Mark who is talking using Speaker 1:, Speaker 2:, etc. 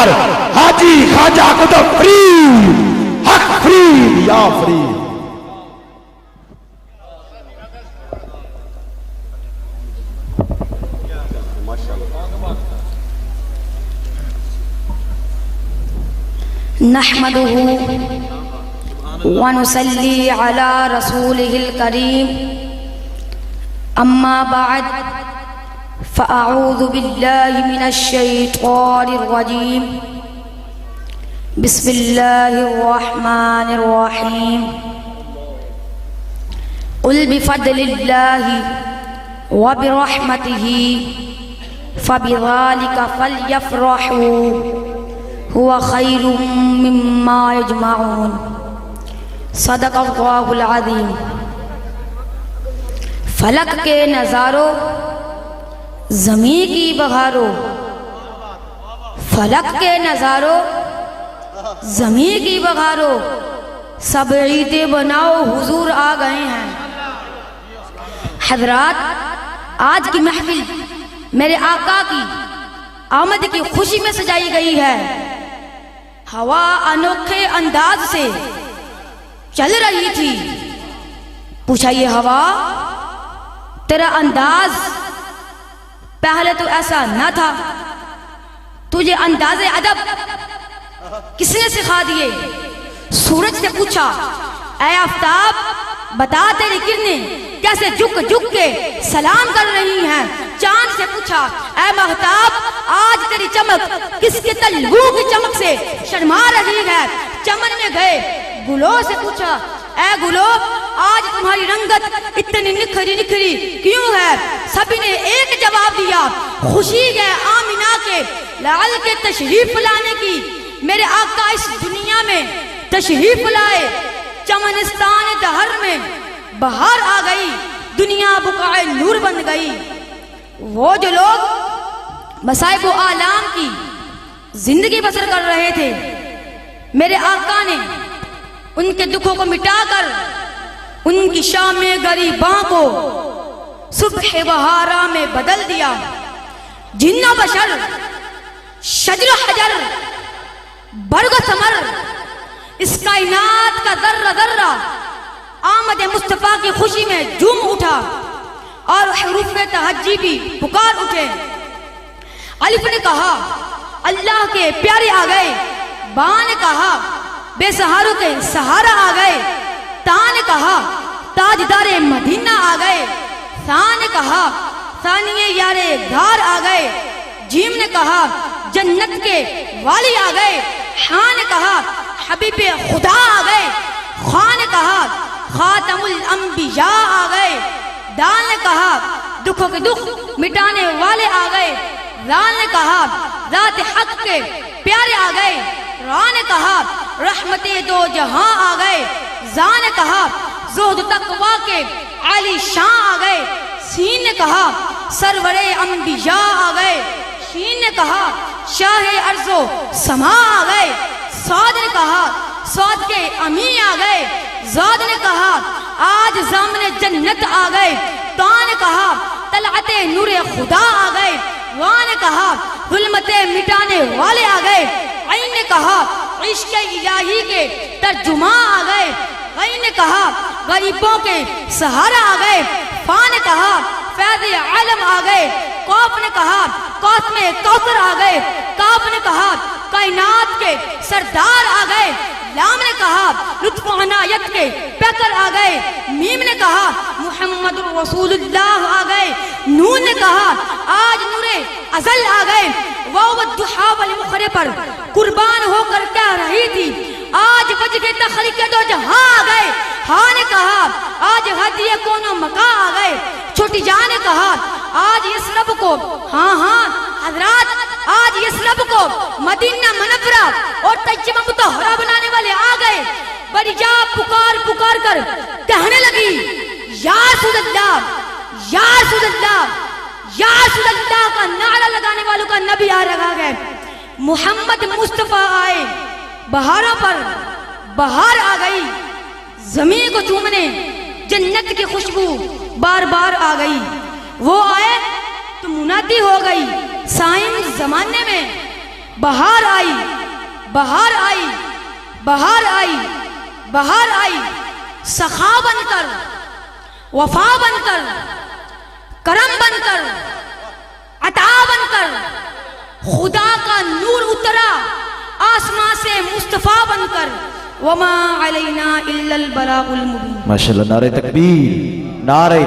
Speaker 1: سردار حاجی خواجہ قطب فرید، حق فرید یا فرید۔
Speaker 2: نحمده ونصلي على رسوله الكريم أما بعد فأعوذ بالله من الشيطان الرجيم بسم الله الرحمن الرحيم قل بفضل الله وبرحمته فبذلك فليفرحوا هو خیر مما یجمعون۔ صدق اللہ العظیم۔ فلک کے نظاروں زمین کی بہاروں، فلک کے نظاروں زمین کی بہاروں، سب عیدیں بناؤ حضور آ گئے ہیں۔ حضرات، آج کی محفل میرے آقا کی آمد کی خوشی میں سجائی گئی ہے۔ ہوا انوکھے انداز سے چل رہی تھی۔ پوچھا یہ ہوا تیرا انداز پہلے تو ایسا نہ تھا، تجھے انداز ادب کس نے سکھا دیے؟ سورج سے پوچھا اے آفتاب بتا تیری کرنیں کیسے جھک جھک کے سلام کر رہی ہیں؟ چاند سے پوچھا اے مہتاب آج تیری چمک کس کے تلووں کی چمک سے شرما رہی ہے؟ چمن میں گئے گلوں سے پوچھا اے گلو آج تمہاری رنگت اتنی نکھری نکھری کیوں ہے؟ سبھی نے ایک جواب دیا خوشی ہے آمینہ کے لعل کے تشریف لانے کی۔ میرے آقا اس دنیا میں تشریف لائے، چمنستان دہر میں بہار آ گئی، دنیا بقائے نور بن گئی۔ وہ جو لوگ مصائب و آلام کی زندگی بسر کر رہے تھے، میرے آقا نے ان کے دکھوں کو مٹا کر ان کی شام میں غریباں کو صبح بہارا میں بدل دیا۔ جن و بشر، شجر و حجر، برگ و ثمر، اس کائنات کا ذرہ ذرہ آمد مصطفیٰ کی خوشی میں جھوم اٹھا اور حروف تہجی بھی پکار اٹھے۔ الف نے کہا اللہ کے پیارے آ گئے، با نے کہا بے سہاروں کے سہارا آ گئے، تا نے کہا تاجدار مدینہ آ گئے، ثا نے کہا ثانیے یار گھار آ گئے، جیم نے کہا جنت کے والی آ گئے، ہاں نے کہا حبیب خدا آ گئے، خواہ نے کہا خاتم الانبیاء آ گئے، دال نے کہا دکھوں کے دکھ مٹانے والے آ گئے، رال نے کہا ذات حق کے پیارے آ گئے، را نے کہا رحمت دو جہاں آ گئے، زا نے کہا زہد تقوی کے عالی شان آ گئے، سین نے کہا سرور انبیاء آ گئے، شین نے کہا شاہ ارض و سما آ گئے، صاد نے کہا صاد کے امین آ گئے، زاد نے کہا آج زامن جنت آ گئے، تا نے کہا طلعت نور خدا آ گئے، وا نے کہا ظلمت مٹانے والے آ گئے، عین نے کہا عشق الہی کے ترجمہ آ گئے، غین نے کہا غریبوں کے سہارا آ گئے، فا نے کہا فیض عالم آ گئے، قوف نے کہا قاسم کوثر آ گئے، کاف نے کہا کائنات کے سردار آ گئے، لام نے کہا لطف و عنایت کے پیکر آ گئے، میم نے کہا محمد رسول اللہ آ گئے، نون نے کہا آج نور ازل آ گئے، واو والضحا والمخرے پر قربان ہو کر کہہ رہی تھی آج بج کے تخلیق دو جہاں آ گئے، ہاں نے کہا آج ہدیے کونو مکا آ گئے، چھوٹی جان نے کہا آج اس رب کو ہاں ہاں حضرات آج اس رب کو مدینہ منورہ اور طیبہ مطہرہ بنانے والے آ گئے۔ بڑی جا پکار پکار کر کہنے لگی یا رسول اللہ یا رسول اللہ یا رسول اللہ کا نعرہ لگانے والوں کا نبی آ رہا ہے۔ محمد مصطفیٰ آئے، بہاروں پر بہار آ گئی، زمین کو چومنے جنت کی خوشبو بار بار آ گئی۔ وہ آئے تو منادی ہو گئی، سائن زمانے میں بہار آئی، بہار آئی، بہار آئی، بہار آئی، سخا بن کر، وفا بن کر، کرم بن کر، عطا بن کر، خدا کا نور اترا آسمان سے مصطفیٰ بن کر، وما علینا الا البلاغ المبین۔
Speaker 1: ماشاءاللہ، نعرہ تکبیر، نعرہ